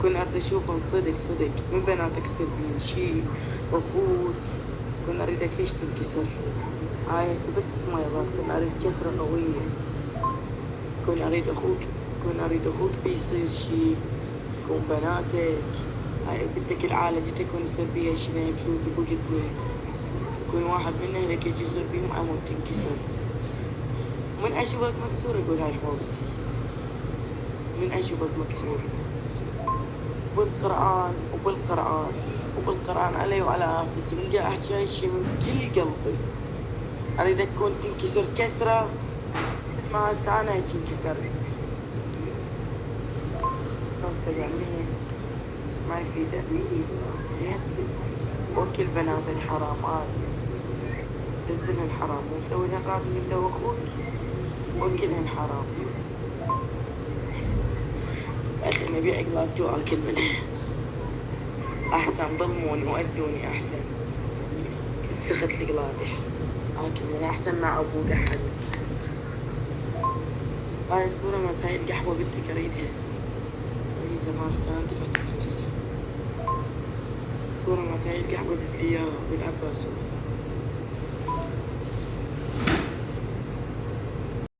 كنت أريد أشوفهم صدق صدق من بناتك سلبيين شي أخوك. كنت أريدك ليش تنكسر؟ هاي هسه بس اسمها يابا. كنت أريد كسرة قوية. كنت أريد أخوك بيصير شي يكون بناتك. هاي بدك العالة دي تكون يصير بيها شي من فلوس بوقتني. يكون واحد من أهلك يجي يصير بيهم عمود تنكسر. من أشوفك مكسور أقول هاي حبيبتي. من أشوفك مكسور وبالقرآن علي وعلى آفتي من جاي أحكي هاي الشي من كل قلبي. أريدك تكون تنكسر كسرة ما هسه أنا هيك انكسرت. هسه يعني ما يفيده زين. وكل بنات الحرام نزلهن حرام ومسوي لهن راتب انت واخوك وكلهن حرام. اخي نبي اقلات واكل منها احسن. ضموني وادوني احسن. سخت القلادة اكل منها احسن مع ابوك احد. هاي الصورة مالت هاي القحوة بدك اريدها ما استانت. صورة مالت هاي القحوة دز لي اياها بالعباس.